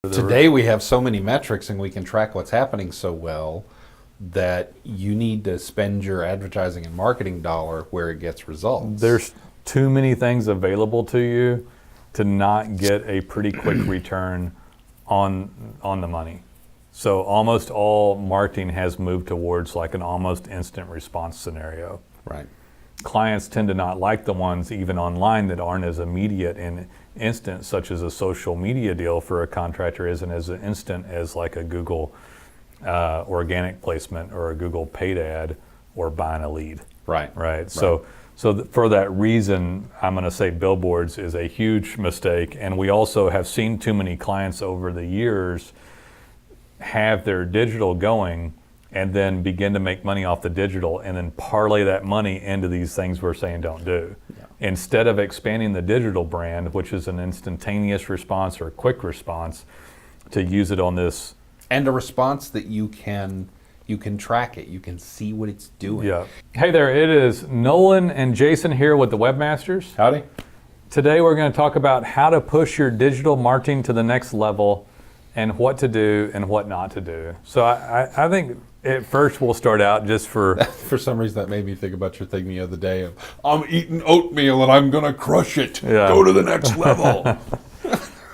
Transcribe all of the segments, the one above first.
Today we have so many metrics and we can track what's happening so well that you need to spend your advertising and marketing dollar where it gets results. There's too many things available to you to not get a pretty quick return on the money. So almost all marketing has moved towards like an almost instant response scenario. Right. Clients tend to not like the ones even online that aren't as immediate and instant, such as a social media deal for a contractor isn't as instant as like a Google organic placement or a Google paid ad or buying a lead. Right. Right. So for that reason, I'm going to say billboards is a huge mistake. And we also have seen too many clients over the years have their digital going and then begin to make money off the digital and then parlay that money into these things we're saying don't do. Yeah. Instead of expanding the digital brand, which is an instantaneous response or a quick response, to use it on this. And a response that you can track it. You can see what it's doing. Yeah. Hey there, it is Nolan and Jason here with the Webmasters. Howdy. Today we're going to talk about how to push your digital marketing to the next level and what to do and what not to do. So I think at first we'll start out just for... For some reason that made me think about your thing the other day of, I'm eating oatmeal and I'm going to crush it. Yeah. Go to the next level.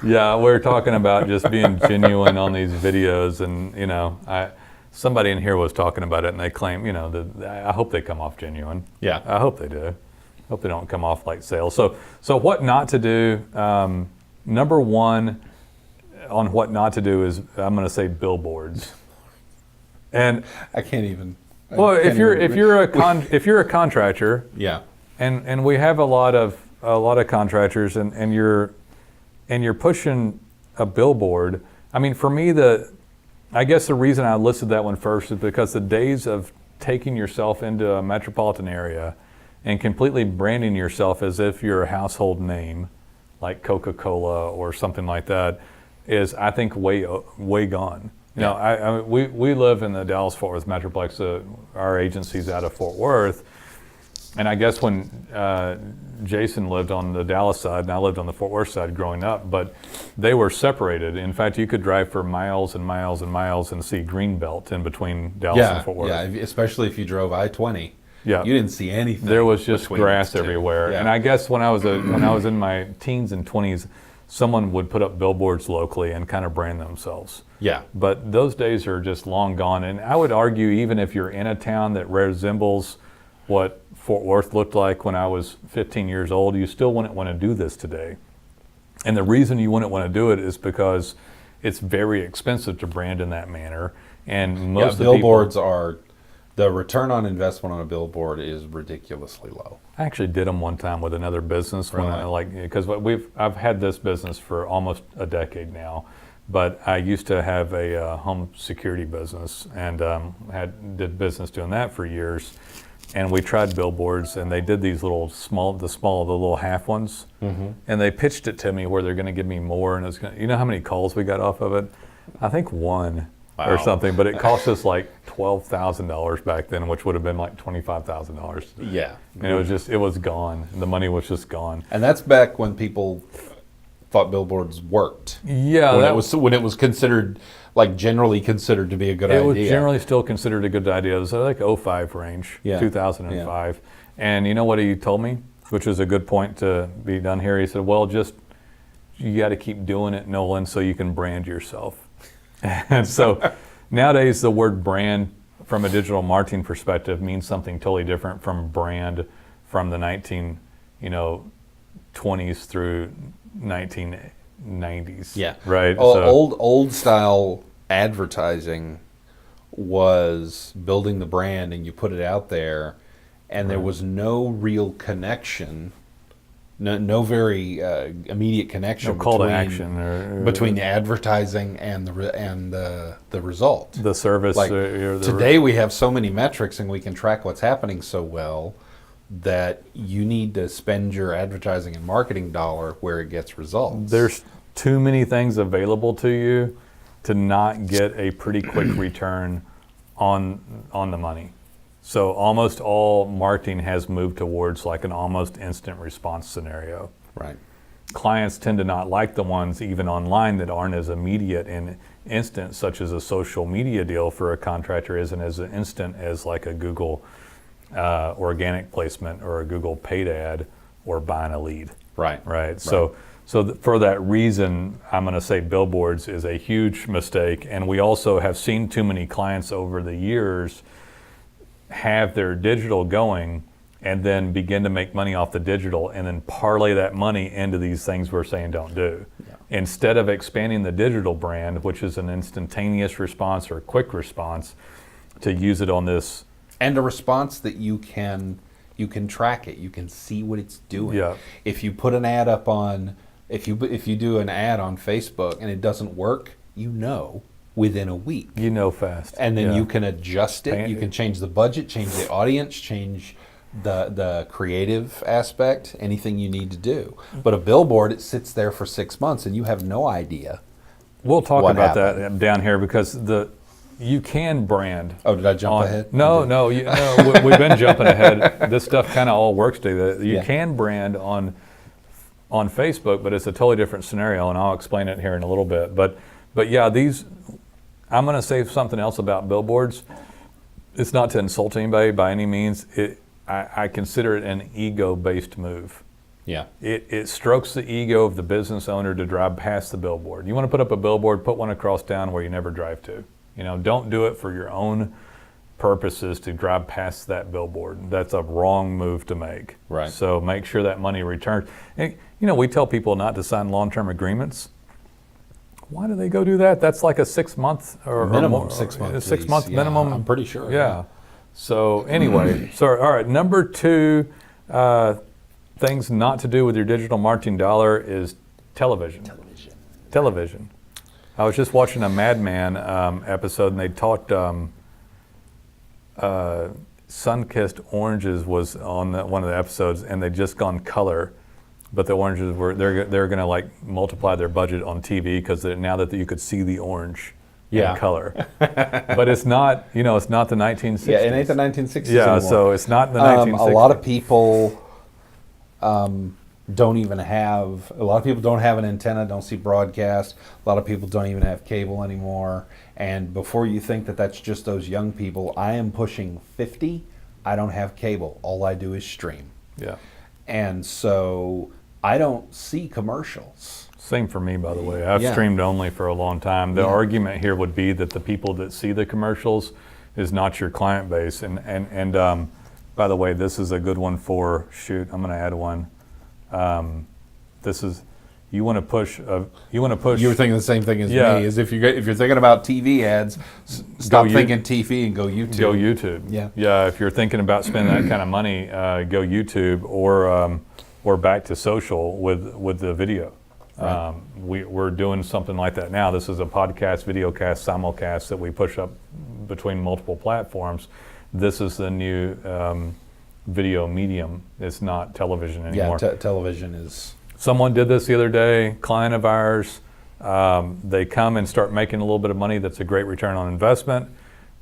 Yeah, we're talking about just being genuine on these videos, and somebody in here was talking about it, and they claim, I hope they come off genuine. Yeah, I hope they do. I hope they don't come off like sales. So what not to do? Number one on what not to do is I'm going to say billboards. And I can't even. If you're a contractor, yeah, and we have a lot of contractors, and you're pushing a billboard. I mean, for me, I guess the reason I listed that one first is because the days of taking yourself into a metropolitan area and completely branding yourself as if you're a household name, like Coca-Cola or something like that, is, I think, way gone. We live in the Dallas-Fort Worth Metroplex. Our agency's out of Fort Worth. And I guess when Jason lived on the Dallas side and I lived on the Fort Worth side growing up, but they were separated. In fact, you could drive for miles and miles and miles and see greenbelt in between Dallas and Fort Worth. Yeah, especially if you drove I-20. Yeah, you didn't see anything. There was just grass everywhere. Yeah. And I guess when I was in my teens and 20s, someone would put up billboards locally and kind of brand themselves. Yeah. But those days are just long gone. And I would argue, even if you're in a town that resembles what Fort Worth looked like when I was 15 years old, you still wouldn't want to do this today. And the reason you wouldn't want to do it is because it's very expensive to brand in that manner. And most of the billboards are, the return on investment on a billboard is ridiculously low. I actually did them one time with another business because I've had this business for almost a decade now, but I used to have a home security business and did business doing that for years. And we tried billboards, and they did these the little half ones, mm-hmm. and they pitched it to me where they're going to give me more, and you know how many calls we got off of it? I think one. Wow. Or something, but it cost us like $12,000 back then, which would have been like $25,000 today. Yeah, and it was gone. The money was just gone. And that's back when people thought billboards worked. Yeah, when it was considered, like, generally considered to be a good idea. It was generally still considered a good idea. It was like 05 range, 2005. Yeah. And you know what he told me, which is a good point to be done here. He said, "Well, you got to keep doing it, Nolan, so you can brand yourself." And so nowadays the word brand from a digital marketing perspective means something totally different from brand from the 1920s through 1990s. Yeah. Right. Old style advertising was building the brand and you put it out there and there was no real connection. No very immediate connection. No call to action between the advertising and the result. The service. Like today we have so many metrics and we can track what's happening so well that you need to spend your advertising and marketing dollar where it gets results. There's too many things available to you to not get a pretty quick return on the money. So almost all marketing has moved towards like an almost instant response scenario. Right. clients tend to not like the ones even online that aren't as immediate and instant, such as a social media deal for a contractor isn't as instant as like a Google organic placement or a Google paid ad or buying a lead. Right. So for that reason, I'm going to say billboards is a huge mistake. And we also have seen too many clients over the years have their digital going and then begin to make money off the digital and then parlay that money into these things we're saying don't do. Yeah. Instead of expanding the digital brand, which is an instantaneous response or quick response, to use it on this. And a response that you can track it. You can see what it's doing. Yeah. If you put an ad up on, if you do an ad on Facebook and it doesn't work, you know within a week. You know fast. And then you can adjust it. You can change the budget, change the audience, change the creative aspect, anything you need to do. But a billboard, it sits there for 6 months and you have no idea. We'll talk about that down here because you can brand. Oh, did I jump ahead? No, we've been jumping ahead. This stuff kind of all works together. You can brand on Facebook, but it's a totally different scenario, and I'll explain it here in a little bit. But yeah, I'm going to say something else about billboards. It's not to insult anybody by any means. I consider it an ego-based move. Yeah. It strokes the ego of the business owner to drive past the billboard. You want to put up a billboard, put one across town where you never drive to. Don't do it for your own purposes to drive past that billboard. That's a wrong move to make. Right. So make sure that money returns. And, we tell people not to sign long-term agreements. Why do they go do that? That's like a 6 month or minimum more, 6 months. 6 month minimum. I'm pretty sure. Yeah. So anyway, all right. Number 2 things not to do with your digital marketing dollar is television. I was just watching a Mad Men episode, and they talked. Sun-kissed oranges was on one of the episodes, and they'd just gone color, but the oranges they're going to like multiply their budget on TV because now that you could see the orange in color, but it's not it's not the 1960s. Yeah, it ain't the 1960s Yeah, anymore. so it's not the 1960s. A lot of people don't have an antenna, don't see broadcast. A lot of people don't even have cable anymore. And before you think that that's just those young people, I am pushing 50. I don't have cable. All I do is stream. Yeah. And so I don't see commercials. Same for me, by the way. I've streamed only for a long time. The argument here would be that the people that see the commercials is not your client base. And by the way, this is a good one for, I'm going to add one. You want to push. You were thinking the same thing as me. Is if you're thinking about TV ads, stop thinking TV and go YouTube. Go YouTube. Yeah. If you're thinking about spending that kind of money, go YouTube or back to social with the video. Right. We're doing something like that now. This is a podcast, videocast, simulcast that we push up between multiple platforms. This is the new video medium. It's not television anymore. Yeah, television is. Someone did this the other day, client of ours. They come and start making a little bit of money. That's a great return on investment.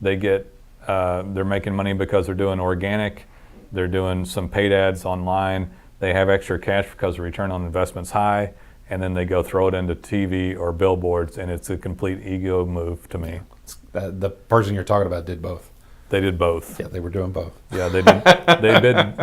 They're making money because they're doing organic. They're doing some paid ads online. They have extra cash because the return on investment's high. And then they go throw it into TV or billboards, and it's a complete ego move to me. The person you're talking about did both. They did both. Yeah, they were doing both. Yeah, they did.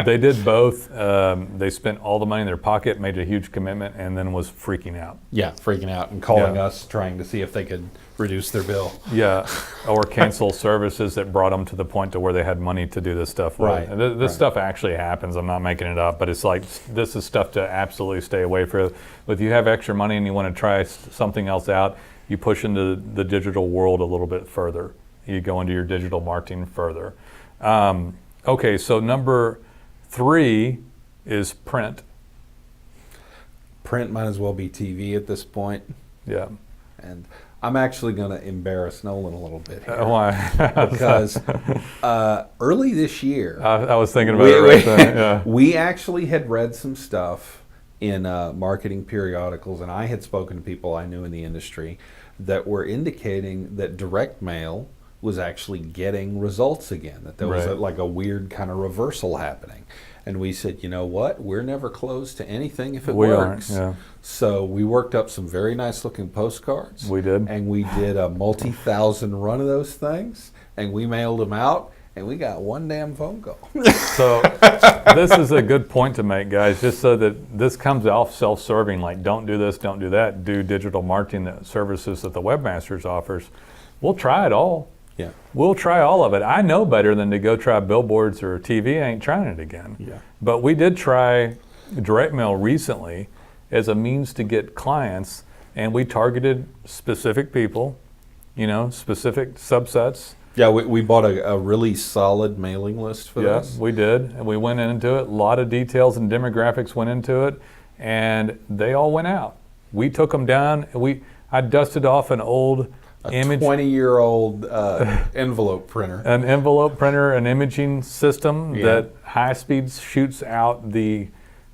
They did both. They spent all the money in their pocket, made a huge commitment, and then was freaking out. Yeah, freaking out and calling us, trying to see if they could reduce their bill. Yeah, or cancel services that brought them to the point to where they had money to do this stuff. Right. This stuff actually happens. I'm not making it up, but it's like this is stuff to absolutely stay away from. If you have extra money and you want to try something else out, you push into the digital world a little bit further. You go into your digital marketing further. Okay, so number 3 is print. Print might as well be TV at this point. Yeah. And I'm actually going to embarrass Nolan a little bit here. Why? Because early this year... I was thinking about it right then. Yeah. We actually had read some stuff in marketing periodicals, and I had spoken to people I knew in the industry that were indicating that direct mail was actually getting results again, that there was Right. like a weird kind of reversal happening. And we said, you know what? We're never closed to anything if it We aren't, works. yeah. So we worked up some very nice looking postcards. We did. And we did a multi-thousand run of those things, and we mailed them out, and we got one damn phone call. So this is a good point to make, guys, just so that this comes off self-serving, like don't do this, don't do that, do digital marketing services that the Webmasters offers. We'll try it all. Yeah. We'll try all of it. I know better than to go try billboards or TV. I ain't trying it again. Yeah. But we did try direct mail recently as a means to get clients, and we targeted specific people, specific subsets. Yeah, we bought a really solid mailing list for Yeah, this. we did. And we went into it. A lot of details and demographics went into it, and they all went out. We took them down. I dusted off an old image, 20-year-old envelope printer. an envelope printer, an imaging system Yeah. that high speed shoots out the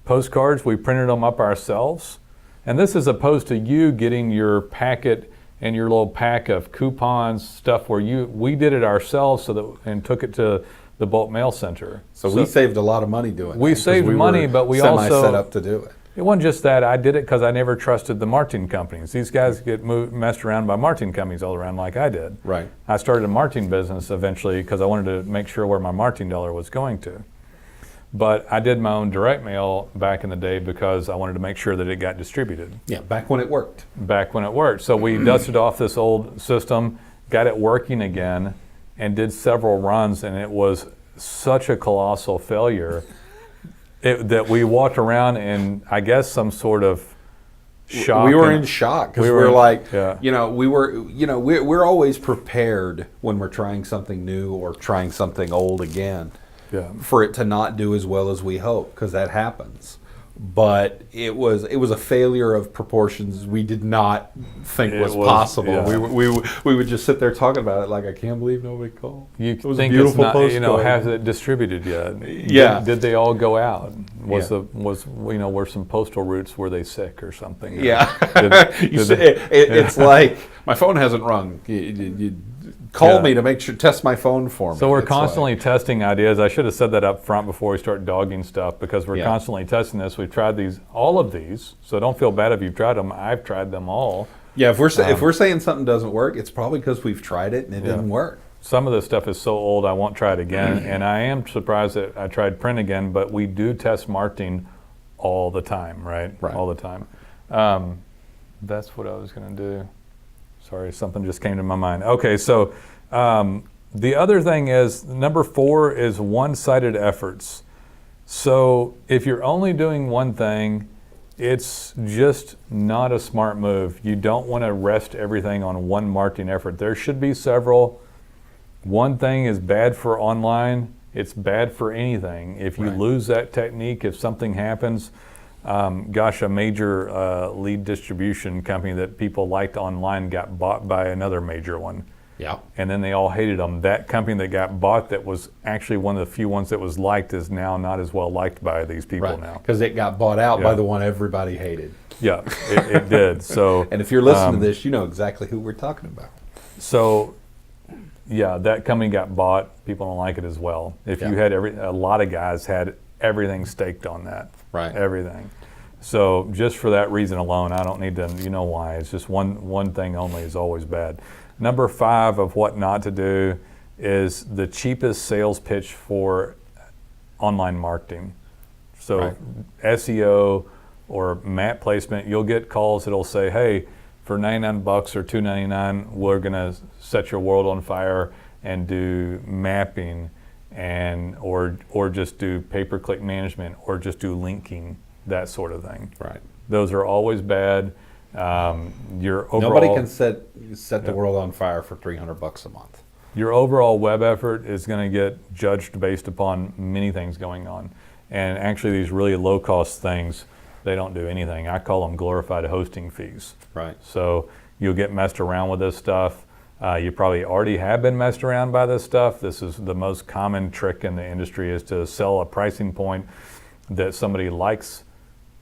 postcards. We printed them up ourselves. And this is opposed to you getting your packet and your little pack of coupons, stuff where we did it ourselves and took it to the bulk mail center. So we saved a lot of money doing We that, 'cause saved money, were but we semi-set also- up to do it. It wasn't just that. I did it because I never trusted the marketing companies. These guys get messed around by marketing companies all around like I did. Right. I started a marketing business eventually because I wanted to make sure where my marketing dollar was going to. But I did my own direct mail back in the day because I wanted to make sure that it got distributed Yeah, back when it worked. back when it worked. So we dusted off this old system, got it working again, and did several runs, and it was such a colossal failure that we walked around in, I guess, some sort of shock. We were and- in shock because we we were were in- like, yeah. we're always prepared when we're trying something new or trying something old again Yeah. for it to not do as well as we hope, because that happens. But it was a failure of proportions we did not think It was was, possible. yeah. We would just sit there talking about it like, I can't believe nobody called. You It was a think it's beautiful not, postcard. has it distributed yet? Yeah. Did they all go out? Yeah. Were some postal routes, were they sick or something? Yeah. Did- You did say- they- it's like, my phone hasn't rung. You call Yeah. me to make sure, test my phone for me. So we're It's constantly testing ideas. I should have said that up front before we start dogging stuff, because we're Yeah. constantly testing this. We've tried all of these, so don't feel bad if you've tried them. I've tried them all. yeah, if we're saying something doesn't work, it's probably because we've tried it and it didn't work. Some of this stuff is so old I won't try it again, and I am surprised that I tried print again, but we do test marketing all the time, right? Right. All the time. That's what I was going to do. Sorry, something just came to my mind. Okay, so the other thing is, number 4 is one-sided efforts. So if you're only doing one thing, it's just not a smart move. You don't want to rest everything on one marketing effort. There should be several. One thing is bad for online, it's bad for anything. If you Right. lose that technique, if something happens, a major lead distribution company that people liked online got bought by another major one. Yeah. And then they all hated them. That company that got bought, that was actually one of the few ones that was liked, is now not as well liked by these people Right. now. Because it got bought out by Yeah. the one everybody hated. Yeah, it did. So, And if you're listening to this, you know exactly who we're talking about. yeah, that company got bought. People don't like it as well. If you Yeah. had a lot of guys had everything staked on that. Right. Everything. So just for that reason alone, I don't need to, you know why. It's just one thing only is always bad. Number 5 of what not to do is the cheapest sales pitch for online marketing. So Right. SEO or map placement, you'll get calls that'll say, hey, for $99 or $2.99, we're gonna set your world on fire and do mapping or just do pay-per-click management or just do linking, that sort of thing. Right. Those are always bad. Your overall, Nobody can set the world on fire for $300 a month. Your overall web effort is going to get judged based upon many things going on. And actually these really low-cost things, they don't do anything. I call them glorified hosting fees. Right. So you'll get messed around with this stuff. You probably already have been messed around by this stuff. This is the most common trick in the industry, is to sell a pricing point that somebody likes,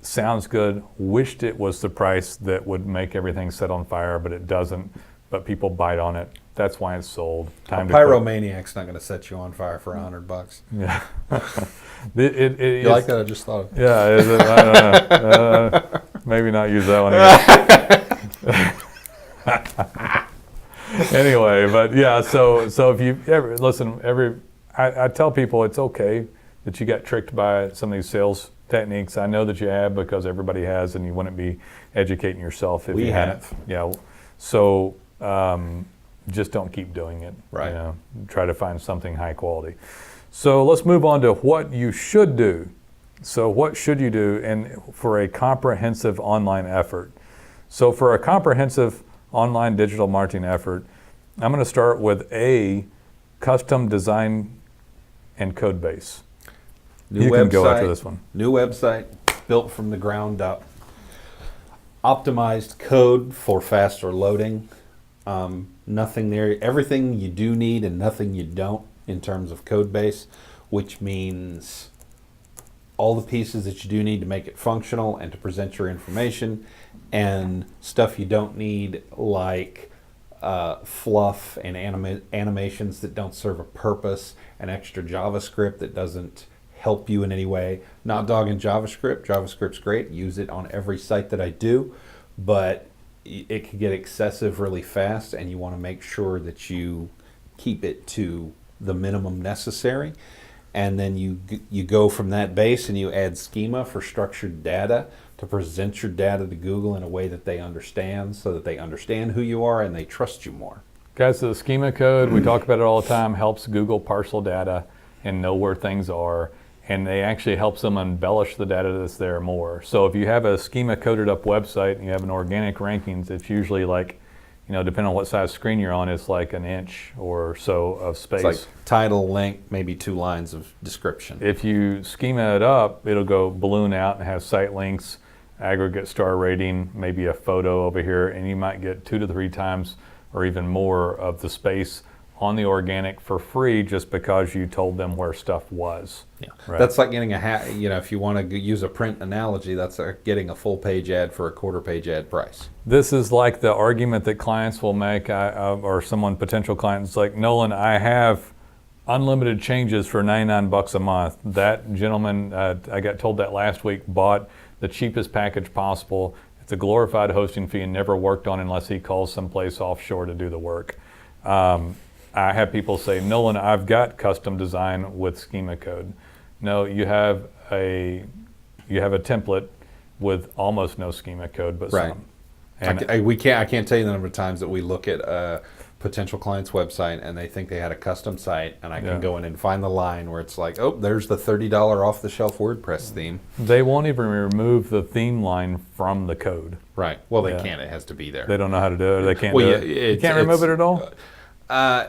sounds good, wished it was the price that would make everything set on fire, but it doesn't. but people bite on it. That's why it's sold. A pyromaniac's not going to set you on fire for $100. Yeah. You like that? I just thought of it. Yeah, is it? I don't know. Maybe not use that one again. Anyway, but yeah, so if you ever listen, I tell people it's okay that you got tricked by some of these sales techniques. I know that you have, because everybody has, and you wouldn't be educating yourself if We you have. hadn't. Yeah. So just don't keep doing it. Right. You know, try to find something high quality. So let's move on to what you should do. So what should you do for a comprehensive online effort? So for a comprehensive online digital marketing effort, I'm going to start with a custom design and code base. You can go after this one. New website, built from the ground up. Optimized code for faster loading. Nothing there. Everything you do need and nothing you don't in terms of code base, which means all the pieces that you do need to make it functional and to present your information, and stuff you don't need, like fluff and animations that don't serve a purpose, and extra JavaScript that doesn't help you in any way. Not dogging JavaScript. JavaScript's great. Use it on every site that I do, but it can get excessive really fast, and you want to make sure that you keep it to the minimum necessary. And then you go from that base and you add schema for structured data to present your data to Google in a way that they understand, so that they understand who you are and they trust you more. Guys, so the schema code, we talk about it all the time, helps Google parcel data and know where things are, and they actually helps them embellish the data that's there more. So if you have a schema coded up website and you have an organic rankings, it's usually like, depending on what size screen you're on, it's like an inch or so of space. It's like title, link, maybe 2 lines of description. If you schema it up, it'll go balloon out and have site links, aggregate star rating, maybe a photo over here, and you might get 2 to 3 times or even more of the space on the organic for free, just because you told them where stuff was. Yeah, right? That's like getting if you want to use a print analogy, that's getting a full page ad for a quarter page ad price. This is like the argument that clients will make, or someone, potential client, is like, Nolan, I have unlimited changes for $99 a month. That gentleman, I got told that last week, bought the cheapest package possible. It's a glorified hosting fee and never worked on unless he calls someplace offshore to do the work. I have people say, Nolan, I've got custom design with schema code. No, you have a template with almost no schema code, but right. some. And I can't tell you the number of times that we look at a potential client's website and they think they had a custom site, and I can go in and find the line where it's like, oh, there's the $30 off-the-shelf WordPress theme. They won't even remove the theme line from the code. Right. Well, they can't. It has to be there. They don't know how to do it. They can't do it. You can't remove it at all?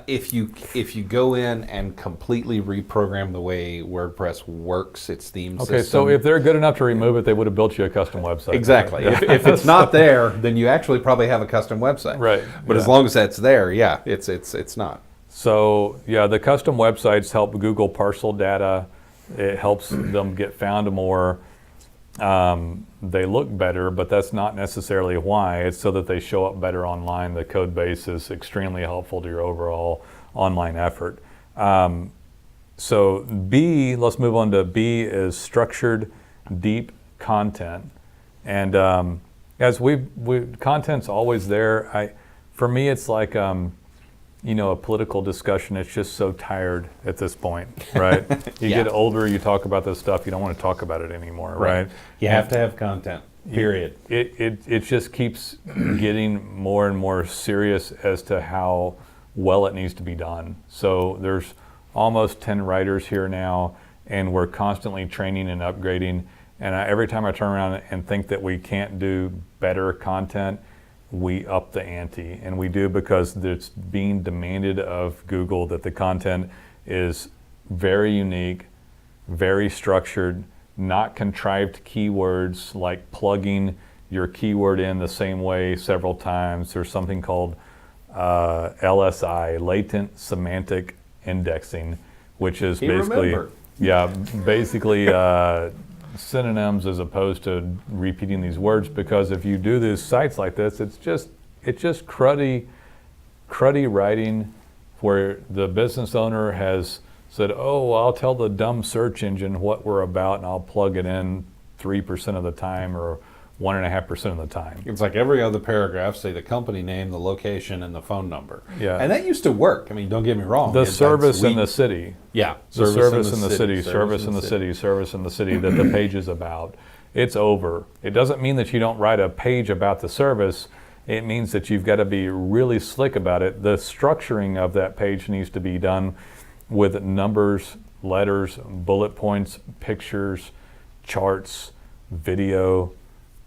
If you go in and completely reprogram the way WordPress works, its theme system. Okay, so if they're good enough to remove it, they would have built you a custom website. Exactly. If it's not there, then you actually probably have a custom website. Right. But as long as that's there, it's not. So the custom websites help Google parcel data. It helps them get found more. They look better, but that's not necessarily why. It's so that they show up better online. The code base is extremely helpful to your overall online effort. So B, let's move on to B, is structured deep content. And as content's always there. For me, it's like a political discussion. It's just so tired at this point, right? You get older, you talk about this stuff, you don't want to talk about it anymore, right? You have to have content, period. It just keeps getting more and more serious as to how well it needs to be done. So there's almost 10 writers here now, and we're constantly training and upgrading. And every time I turn around and think that we can't do better content, we up the ante, and we do because it's being demanded of Google that the content is very unique, very structured, not contrived keywords like plugging your keyword in the same way several times. There's something called LSI, latent semantic indexing, which is basically synonyms as opposed to repeating these words, because if you do these sites like this, it's just cruddy cruddy writing where the business owner has said, oh, well, I'll tell the dumb search engine what we're about and I'll plug it in 3% of the time or 1.5% of the time. It's like every other paragraph, say the company name, the location, and the phone number. Yeah. And that used to work. I mean, don't get me wrong. The service in the city. Yeah. The service in the city, service in the city, service in the city that the page is about. It's over. It doesn't mean that you don't write a page about the service. It means that you've got to be really slick about it. The structuring of that page needs to be done with numbers, letters, bullet points, pictures, charts, video,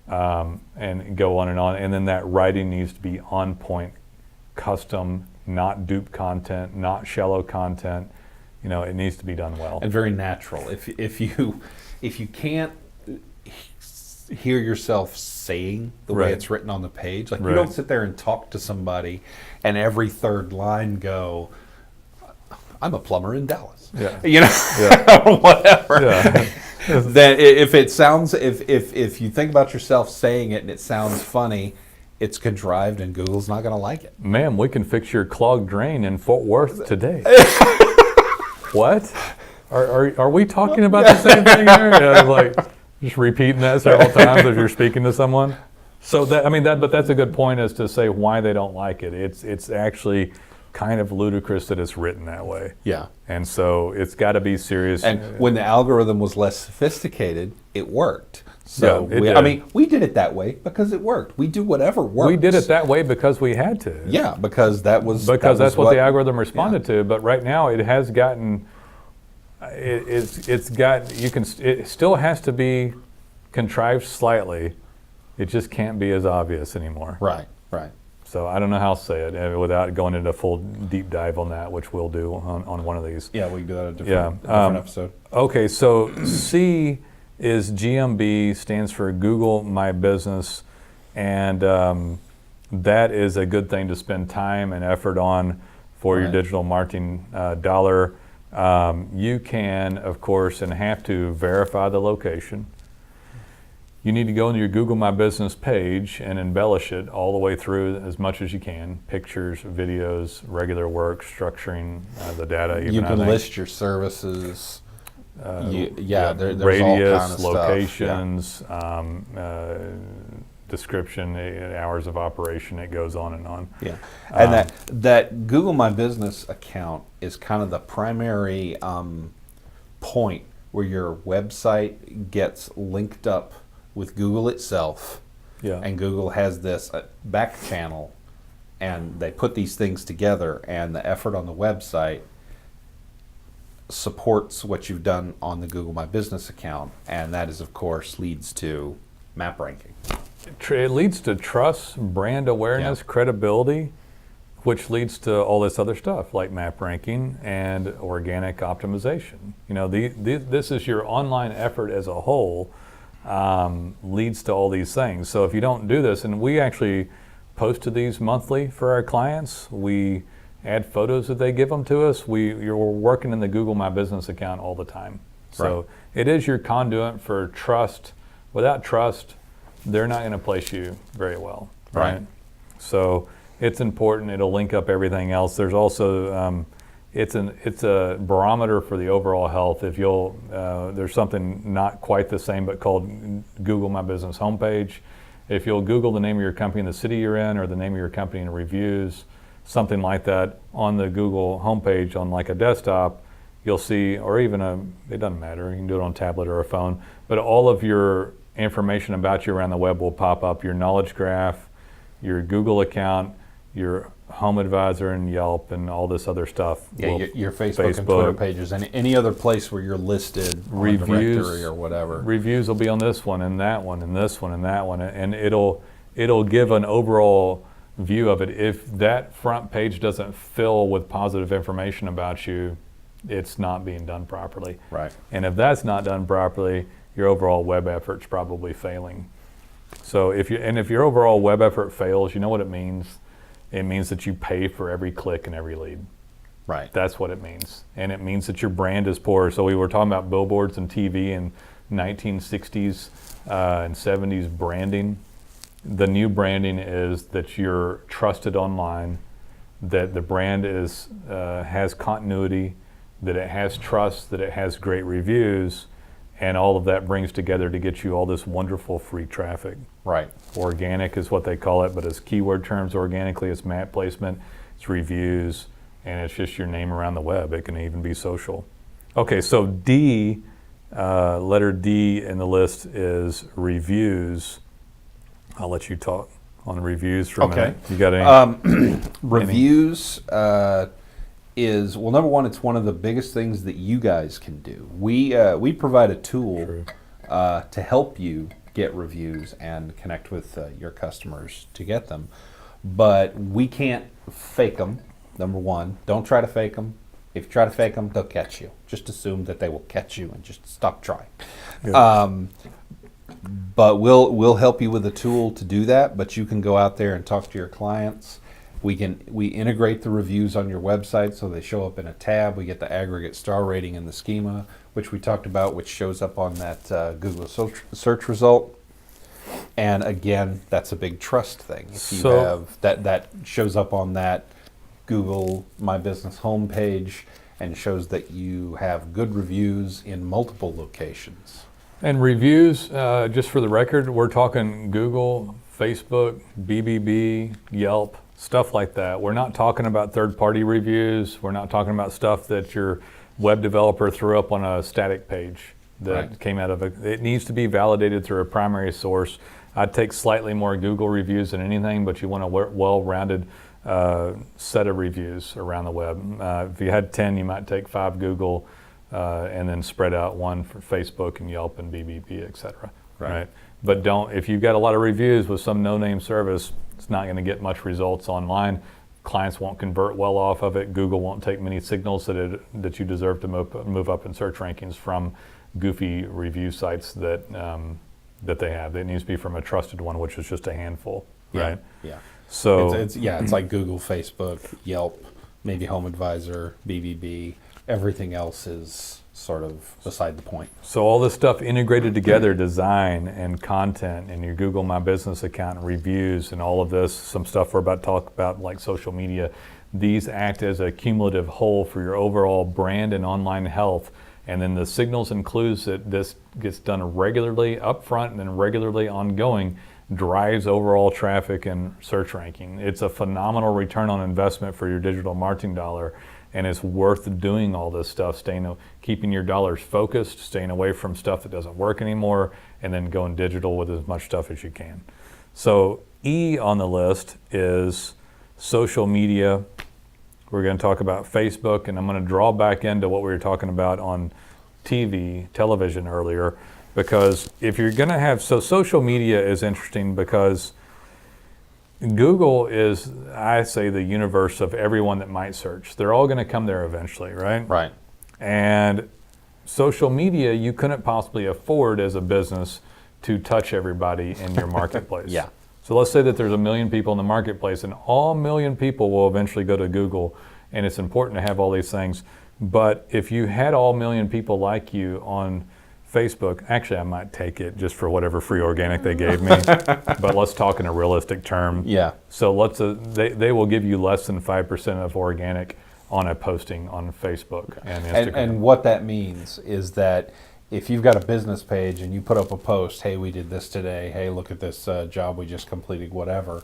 and go on. And then that writing needs to be on point, custom, not dupe content, not shallow content. You know, it needs to be done well. And very natural. If you can't hear yourself saying the way it's written on the page, like you don't sit there and talk to somebody and every third line go, I'm a plumber in Dallas. Yeah. You know, whatever. Yeah. That if it sounds, if you think about yourself saying it and it sounds funny, it's contrived and Google's not going to like it. Ma'am, we can fix your clogged drain in Fort Worth today. What? Are we talking about the same thing here? Yeah, like just repeating that several times as you're speaking to someone. So but that's a good point as to say why they don't like it. It's actually kind of ludicrous that it's written that way. Yeah. And so it's got to be serious. And when the algorithm was less sophisticated, it worked. So yeah, we did it that way because it worked. We do whatever works. We did it that way because we had to. Yeah, because that's what the algorithm responded to. But right now it has gotten, it still has to be contrived slightly. It just can't be as obvious anymore. Right. So I don't know how to say it without going into a full deep dive on that, which we'll do on one of these. Yeah, we can do that at a different episode. Okay, so C is GMB, stands for Google My Business, and that is a good thing to spend time and effort on for your digital marketing dollar. You can, of course, and have to verify the location. You need to go into your Google My Business page and embellish it all the way through as much as you can. Pictures, videos, regular work, structuring the data. You can list your services. There's radius, all kind of locations, description, hours of operation. It goes on and on. Yeah, and that Google My Business account is kind of the primary point where your website gets linked up with Google itself, and Google has this back channel, and they put these things together, and the effort on the website supports what you've done on the Google My Business account, and that is, of course, leads to map ranking. It leads to trust, brand awareness, credibility, which leads to all this other stuff like map ranking and organic optimization. You know, this is your online effort as a whole. Leads to all these things. So if you don't do this, and we actually posted these monthly for our clients, we add photos that they give them to us. You're working in the Google My Business account all the time. So it is your conduit for trust. Without trust, they're not going to place you very well. Right. So it's important. It'll link up everything else. There's also it's a barometer for the overall health. If you'll, there's something not quite the same, but called Google My Business homepage. If you'll Google the name of your company in the city you're in, or the name of your company in reviews, something like that on the Google homepage on like a desktop, you'll see, or even it doesn't matter. You can do it on a tablet or a phone, but all of your information about you around the web will pop up. Your knowledge graph, your Google account, your Home Advisor and Yelp and all this other stuff. Yeah, your Facebook and Twitter pages and any other place where you're listed, reviews, on the directory or whatever. Reviews will be on this one and that one and this one and that one, and it'll give an overall view of it. If that front page doesn't fill with positive information about you, it's not being done properly. Right. And if that's not done properly, your overall web effort's probably failing. So if your overall web effort fails, you know what it means? It means that you pay for every click and every lead. Right. That's what it means. And it means that your brand is poor. So we were talking about billboards and TV in 1960s and 70s branding. The new branding is that you're trusted online, that the brand is has continuity, that it has trust, that it has great reviews, and all of that brings together to get you all this wonderful free traffic. Right. Organic is what they call it, but as keyword terms, organically, it's map placement, it's reviews, and it's just your name around the web. It can even be social. Okay, so D, letter D in the list is reviews. I'll let you talk on the reviews for a minute. You got any? Reviews is, well, number one, it's one of the biggest things that you guys can do. We provide a tool to help you get reviews and connect with your customers to get them. But we can't fake them, number one. Don't try to fake them. If you try to fake them, they'll catch you. Just assume that they will catch you and just stop trying. But we'll help you with a tool to do that. But you can go out there and talk to your clients. We integrate the reviews on your website so they show up in a tab. We get the aggregate star rating in the schema, which we talked about, which shows up on that Google search result. And again, that's a big trust thing. If you have that shows up on that Google My Business homepage and shows that you have good reviews in multiple locations. And reviews, just for the record, we're talking Google, Facebook, BBB, Yelp, stuff like that. We're not talking about third-party reviews. We're not talking about stuff that your web developer threw up on a static page that came out of it. It needs to be validated through a primary source. I'd take slightly more Google reviews than anything, but you want a well-rounded set of reviews around the web. If you had 10, you might take 5 Google and then spread out 1 for Facebook and Yelp and BBB, et cetera. Right? But if you've got a lot of reviews with some no-name service, it's not going to get much results online. Clients won't convert well off of it. Google won't take many signals that you deserve to move up in search rankings from goofy review sites that they have. It needs to be from a trusted one, which is just a handful, right? Yeah. So it's like Google, Facebook, Yelp, maybe Home Advisor, BBB. Everything else is sort of beside the point. So all this stuff integrated together, design and content and your Google My Business account and reviews and all of this, some stuff we're about to talk about like social media, these act as a cumulative whole for your overall brand and online health. And then the signals and clues that this gets done regularly upfront and then regularly ongoing drives overall traffic and search ranking. It's a phenomenal return on investment for your digital marketing dollar, and it's worth doing all this stuff, keeping your dollars focused, staying away from stuff that doesn't work anymore, and then going digital with as much stuff as you can. So E on the list is social media. We're going to talk about Facebook, and I'm going to draw back into what we were talking about on television earlier, because if you're going to have, social media is interesting because Google is, I say, the universe of everyone that might search. They're all going to come there eventually, right? Right. And social media, you couldn't possibly afford as a business to touch everybody in your marketplace. Yeah. So let's say that there's 1 million people in the marketplace, and all 1 million people will eventually go to Google, and it's important to have all these things. But if you had all 1 million people like you on Facebook, actually I might take it just for whatever free organic they gave me, but let's talk in a realistic term. Yeah. So they will give you less than 5% of organic on a posting on Facebook and Instagram. And what that means is that if you've got a business page and you put up a post, hey, we did this today, hey, look at this job we just completed, whatever,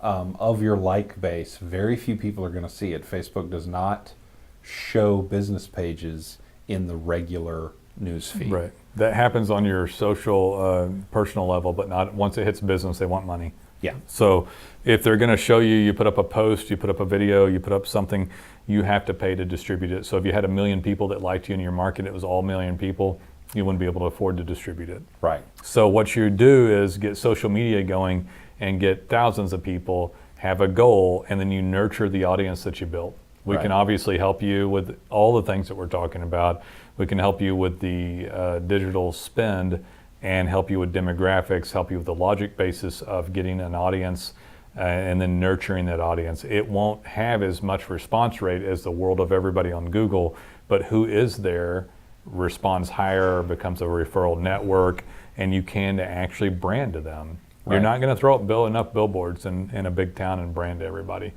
of your like base, very few people are going to see it. Facebook does not show business pages in the regular news feed. Right. That happens on your social, personal level, but not once it hits business, they want money. Yeah. So if they're going to show you, you put up a post, you put up a video, you put up something, you have to pay to distribute it. So if you had 1 million people that liked you in your market, it was all 1 million people, you wouldn't be able to afford to distribute it. Right. So what you do is get social media going and get thousands of people, have a goal, and then you nurture the audience that you built. We can obviously help you with all the things that we're talking about. We can help you with the digital spend and help you with demographics, help you with the logic basis of getting an audience and then nurturing that audience. It won't have as much response rate as the world of everybody on Google, but who is there responds higher, becomes a referral network, and you can actually brand to them. Right. You're not going to throw up enough billboards in a big town and brand to everybody.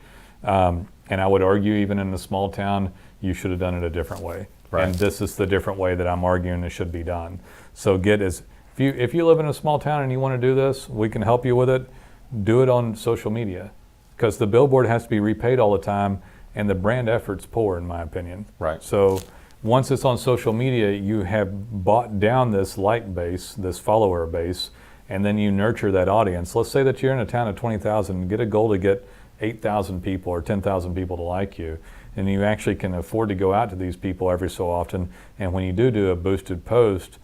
And I would argue even in a small town, you should have done it a different way. Right. And this is the different way that I'm arguing it should be done. So if you live in a small town and you want to do this, we can help you with it. Do it on social media, because the billboard has to be repaid all the time, and the brand effort's poor, in my opinion. Right. So once it's on social media, you have bought down this like base, this follower base, and then you nurture that audience. Let's say that you're in a town of 20,000, get a goal to get 8,000 people or 10,000 people to like you, and you actually can afford to go out to these people every so often. And when you do a boosted post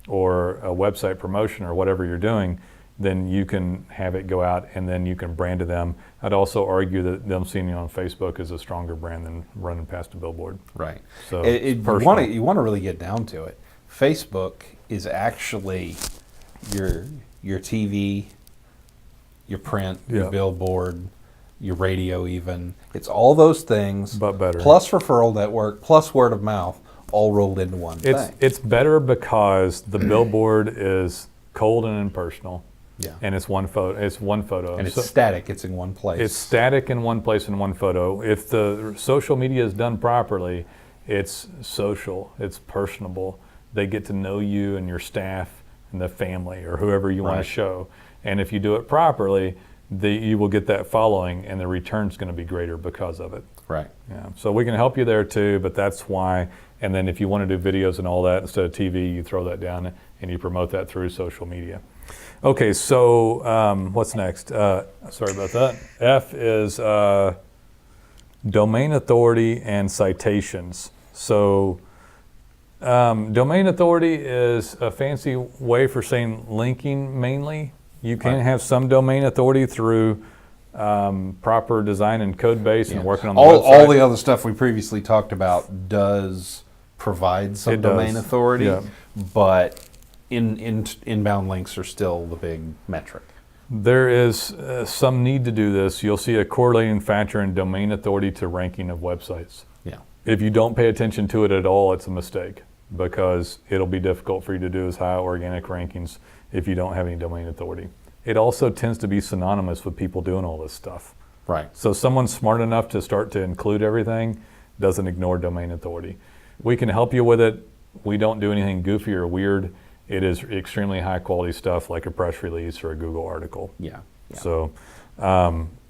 or a website promotion or whatever you're doing, then you can have it go out and then you can brand to them. I'd also argue that them seeing you on Facebook is a stronger brand than running past a billboard. Right. So you want to really get down to it. Facebook is actually your TV, your print, your Yeah. billboard, your radio even. It's all those things. But better. Plus referral network, plus word of mouth, all rolled into one thing. It's better because the billboard is cold and impersonal. Yeah. And it's one photo. And it's So static. It's in one place. it's static in one place in one photo. If the social media is done properly, it's social, it's personable. They get to know you and your staff and the family or whoever you want Right. to show. And if you do it properly, you will get that following, and the return's going to be greater because of it. Right. Yeah. So we can help you there too, but that's why. And then if you want to do videos and all that instead of TV, you throw that down and you promote that through social media. Okay, so what's next? Sorry about that. F is domain authority and citations. So domain authority is a fancy way for saying linking mainly. You can Right. have some domain authority through proper design and code base and working on the all website. the other stuff we previously talked about does provide some It does. domain authority, Yeah. but inbound links are still the big metric. There is some need to do this. You'll see a correlating factor in domain authority to ranking of websites. Yeah. If you don't pay attention to it at all, it's a mistake, because it'll be difficult for you to do as high organic rankings if you don't have any domain authority. It also tends to be synonymous with people doing all this stuff. Right. So someone smart enough to start to include everything doesn't ignore domain authority. We can help you with it. We don't do anything goofy or weird. It is extremely high quality stuff, like a press release or a Google article. Yeah. Yeah. So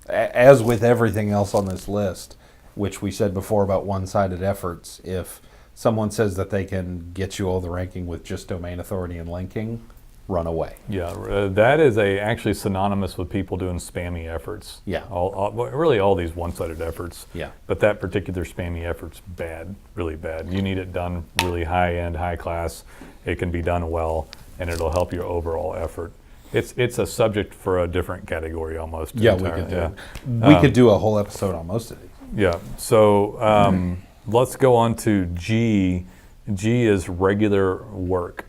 As with everything else on this list, which we said before about one-sided efforts, if someone says that they can get you all the ranking with just domain authority and linking, run away. yeah, that is actually synonymous with people doing spammy efforts. Yeah. Really all these one-sided efforts. Yeah. But that particular spammy effort's bad, really bad. You need it done really high-end, high-class. It can be done well, and it'll help your overall effort. It's a subject for a different category almost. Yeah, entirely. we could do a whole episode on most of these. Yeah. So let's go on to G. G is regular work.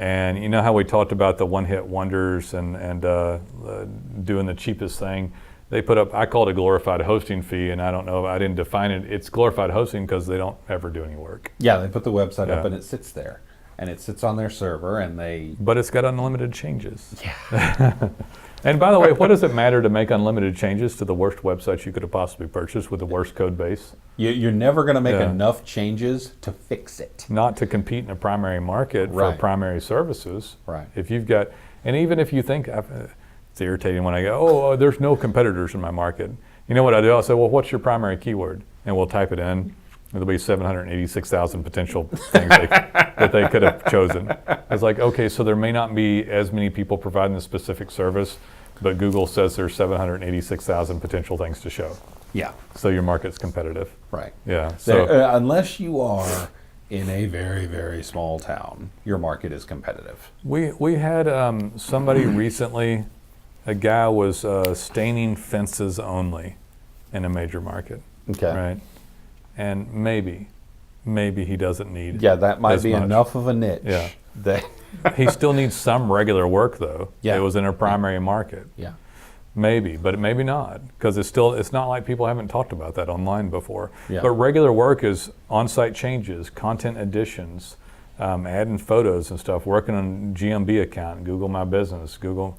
And you know how we talked about the one-hit wonders and doing the cheapest thing? They put up, I call it a glorified hosting fee, and I don't know, I didn't define it. It's glorified hosting because they don't ever do any work. Yeah, they put the website up Yeah. and it sits there. And it sits on their server and they... But it's got unlimited changes. Yeah. And by the way, what does it matter to make unlimited changes to the worst websites you could have possibly purchased with the worst code base? You're never going to make Yeah. enough changes to fix it. Not to compete in a primary market for Right. primary services. Right. If you've got, and even if you think, it's irritating when I go, oh, there's no competitors in my market. You know what I do? I'll say, well, what's your primary keyword? And we'll type it in. There'll be 786,000 potential things that they could have chosen. It's like, okay, so there may not be as many people providing the specific service, but Google says there's 786,000 potential things to show. Yeah, So your market's competitive. right. Yeah. So Unless you are in a very, very small town, your market is competitive. we had somebody recently, a guy was staining fences only in a major market. Okay. Right. And maybe he doesn't need. Yeah, that might as be much. enough of a niche. Yeah. That, He still needs some regular work though. Yeah. It was in a primary market. yeah. Maybe, but maybe not, because it's not like people haven't talked about that online before. Yeah. But regular work is on-site changes, content additions, adding photos and stuff, working on GMB account, Google My Business, Google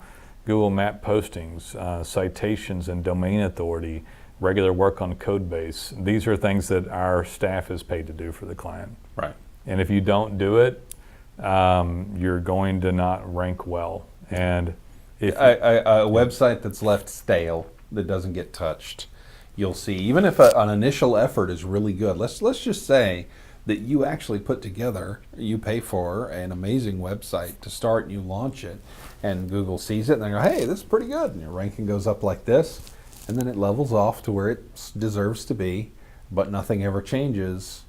Map postings, citations and domain authority, regular work on code base. These are things that our staff is paid to do for the client. Right. And if you don't do it, you're going to not rank well. And if A website that's left stale, that doesn't get touched, you'll see, even if an initial effort is really good, let's just say that you actually put together, you pay for an amazing website to start and you launch it, and Google sees it and they go, hey, this is pretty good, and your ranking goes up like this, and then it levels off to where it deserves to be, but nothing ever changes.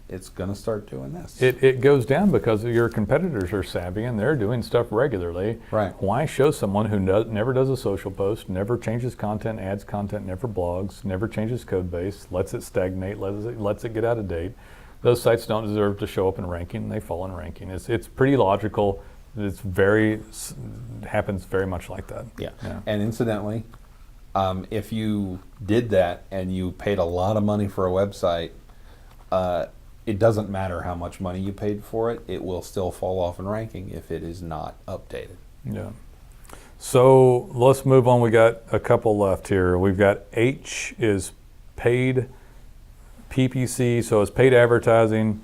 It's going to start doing this. it goes down because your competitors are savvy and they're doing stuff regularly. Right. Why show someone who never does a social post, never changes content, adds content, never blogs, never changes code base, lets it stagnate, lets it get out of date? Those sites don't deserve to show up in ranking, and they fall in ranking. It's pretty logical. Happens very much like that. Yeah. And incidentally, if you did that and you paid a lot of money for a website, it doesn't matter how much money you paid for it. It will still fall off in ranking if it is not updated. Yeah. So let's move on. We got a couple left here. We've got H is paid PPC, so it's paid advertising,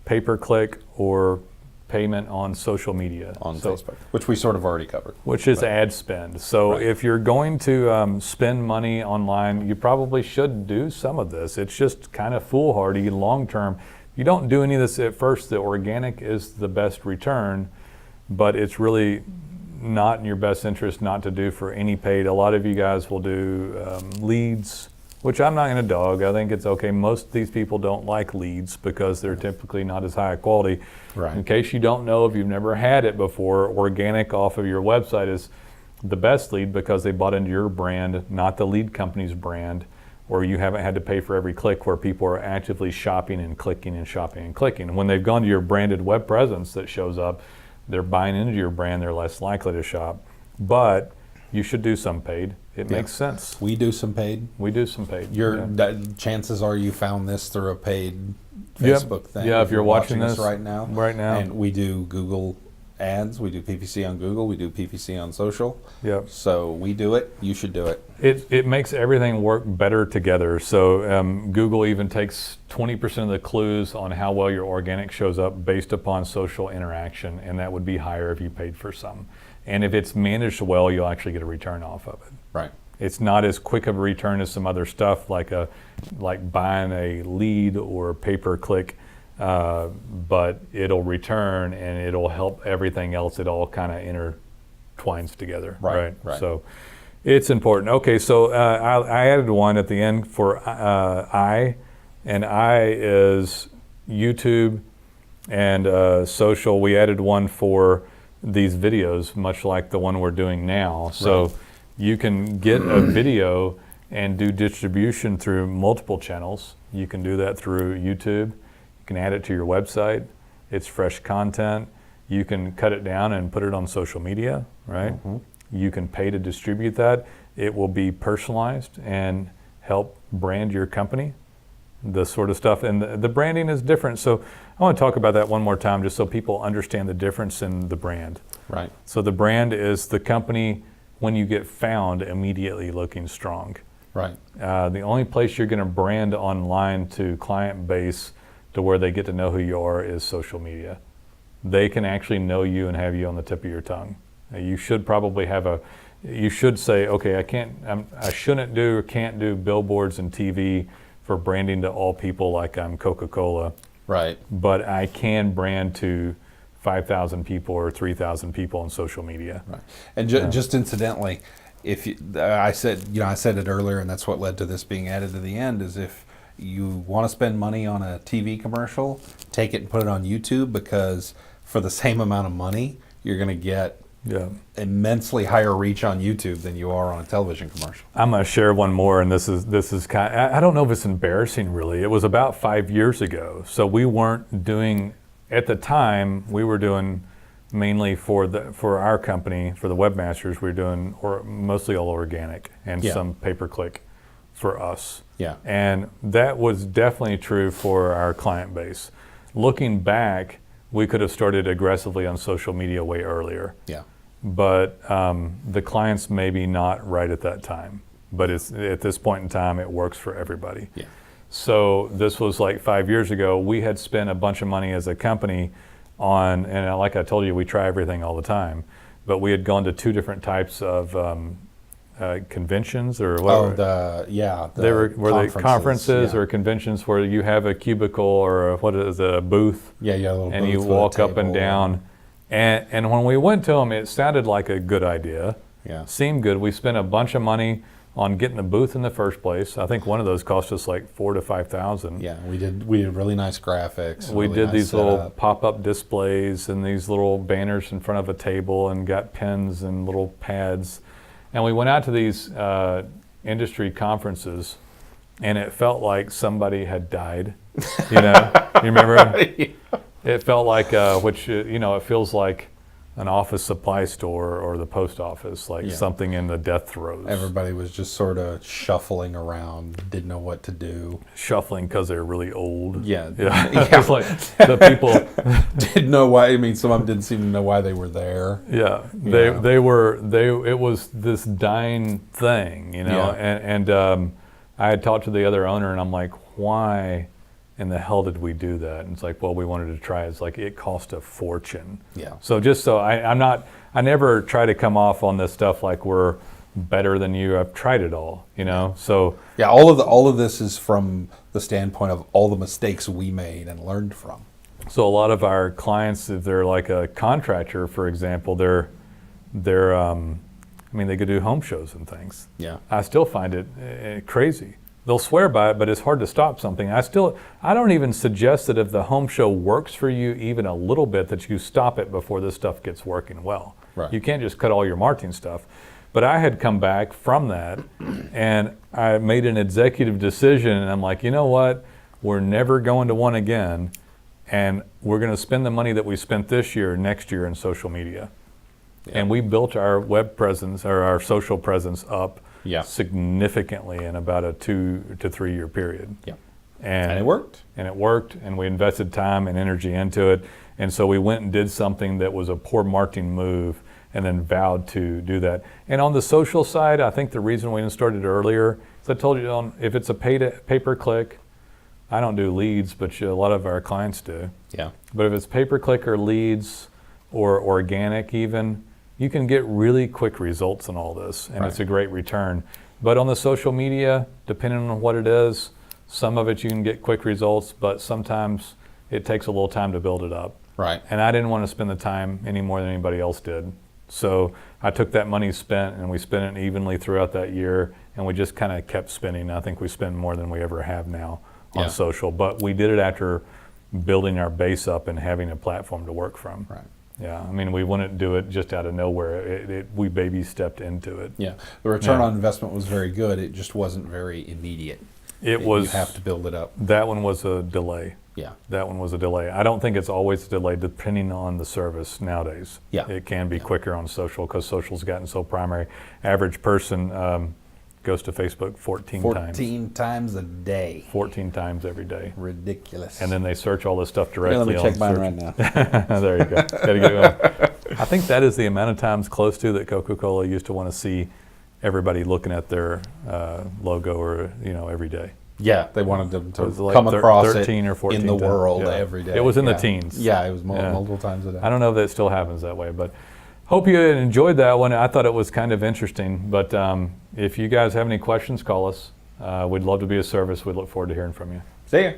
pay-per-click, or payment on social media. On Facebook, which we sort of already covered. Which is ad spend. So Right. if you're going to spend money online, you probably should do some of this. It's just kind of foolhardy long term. You don't do any of this at first. The organic is the best return, but it's really not in your best interest not to do for any paid. A lot of you guys will do leads, which I'm not going to dog. I think it's okay. Most of these people don't like leads because they're typically not as high quality. Right. In case you don't know, if you've never had it before, organic off of your website is the best lead because they bought into your brand, not the lead company's brand, or you haven't had to pay for every click where people are actively shopping and clicking and shopping and clicking. And when they've gone to your branded web presence that shows up, they're buying into your brand, they're less likely to shop. But you should do some paid. It makes sense. We do some paid. We do some paid. Chances are you found this through a paid Yep. Facebook thing. Yeah, if you're watching us this right now. And we do Google ads. We do PPC on Google. We do PPC on social. Yep. So we do it. You should do it. It makes everything work better together. So Google even takes 20% of the clues on how well your organic shows up based upon social interaction, and that would be higher if you paid for some. And if it's managed well, you'll actually get a return off of it. Right. It's not as quick of a return as some other stuff like buying a lead or pay-per-click, but it'll return and it'll help everything else. It all kind of intertwines together. Right. So it's important. Okay, so I added one at the end for I, and I is YouTube and social. We added one for these videos, much like the one we're doing now. So. Right. You can get a video and do distribution through multiple channels. You can do that through YouTube. You can add it to your website. It's fresh content. You can cut it down and put it on social media, right? Mm-hmm. You can pay to distribute that. It will be personalized and help brand your company, the sort of stuff. And the branding is different. So I want to talk about that one more time just so people understand the difference in the brand. Right. So the brand is the company when you get found immediately looking strong. Right. The only place you're going to brand online to client base to where they get to know who you are is social media. They can actually know you and have you on the tip of your tongue. You should probably you should say, okay, I shouldn't do or can't do billboards and TV for branding to all people like I'm Coca-Cola. Right. But I can brand to 5,000 people or 3,000 people on social media. Right. And just incidentally, I said it earlier, and that's what led to this being added to the end, is if you want to spend money on a TV commercial, take it and put it on YouTube, because for the same amount of money, you're going to get immensely higher reach on YouTube than you are on a television commercial. I'm going to share one more, and this is kind of, I don't know if it's embarrassing really. It was about 5 years ago, so we weren't doing. At the time, we were doing mainly for our company, for the webmasters, we were doing mostly all organic and some pay-per-click for us. Yeah. And that was definitely true for our client base. Looking back, we could have started aggressively on social media way earlier. Yeah. But the clients maybe not right at that time. but it's at this point in time, it works for everybody. Yeah. So this was like 5 years ago. We had spent a bunch of money as a company on, and like I told you, we try everything all the time, but we had gone to 2 different types of conventions or whatever. They were they conferences yeah. or conventions where you have a cubicle or a booth, Yeah, yeah, a little and booth you with a walk up and table. down. And when we went to them, it sounded like a good idea. Yeah. Seemed good. We spent a bunch of money on getting the booth in the first place. I think one of those cost us like $4,000 to $5,000. Yeah, we did really nice graphics. We really did nice these little setup. pop-up displays and these little banners in front of a table and got pens and little pads. And we went out to these industry conferences, and it felt like somebody had died. You know, you remember? Yeah. It felt like, it feels like an office supply store or the post office, like Yeah. something in the death throes. Everybody was just sort of shuffling around, didn't know what to do. Shuffling because they're really old. Yeah. Yeah. Yeah. It's like the people, Didn't know why. I mean, some of them didn't seem to know why they were there. yeah, Yeah. it was this dying thing, you know, Yeah. and I had talked to the other owner and I'm like, why in the hell did we do that? And it's like, well, we wanted to try it. It's like, it cost a fortune. Yeah. So I never try to come off on this stuff like we're better than you. I've tried it all, you know? So Yeah, all of this is from the standpoint of all the mistakes we made and learned from. So a lot of our clients, if they're like a contractor, for example, they're they could do home shows and things. Yeah. I still find it crazy. They'll swear by it, but it's hard to stop something. I don't even suggest that if the home show works for you even a little bit, that you stop it before this stuff gets working well. Right. You can't just cut all your marketing stuff. But I had come back from that, and I made an executive decision, and I'm like, you know what? We're never going to one again, and we're going to spend the money that we spent this year, next year in social media. Yeah. And we built our web presence or our social presence up Yeah. significantly in about a 2 to 3 year period. Yeah. And it worked. And it worked, and we invested time and energy into it. And so we went and did something that was a poor marketing move and then vowed to do that. And on the social side, I think the reason we didn't start it earlier is I told you, if it's a pay-per-click, I don't do leads, but a lot of our clients do. Yeah. But if it's pay-per-click or leads or organic even, you can get really quick results on all this, and Right. it's a great return. But on the social media, depending on what it is, some of it you can get quick results, but sometimes it takes a little time to build it up. Right. And I didn't want to spend the time any more than anybody else did. So I took that money spent and we spent it evenly throughout that year, and we just kind of kept spending. I think we spend more than we ever have now on Yeah. social, but we did it after building our base up and having a platform to work from. Right. Yeah, I mean, we wouldn't do it just out of nowhere. We baby stepped into it. Yeah. The return Yeah. on investment was very good. It just wasn't very immediate. It was, You have to build it up. that one was a delay. Yeah. That one was a delay. I don't think it's always a delay depending on the service nowadays. Yeah. It can be quicker on social because social's gotten so primary. Average person goes to Facebook 14 times. 14 times a day. 14 times every day. Ridiculous. And then they search all this stuff Here, directly let me on check mine search. right now. There you go. Gotta get one. I think that is the amount of times close to that Coca-Cola used to want to see everybody looking at their logo or every day. Yeah, they wanted them It to was like come across 13 it or 14 in the times. world Yeah. every day. It was in the Yeah. teens. Yeah, it was Yeah. multiple times a day. I don't know if that still happens that way, but hope you enjoyed that one. I thought it was kind of interesting. But if you guys have any questions, call us. We'd love to be of service. We look forward to hearing from you. See ya.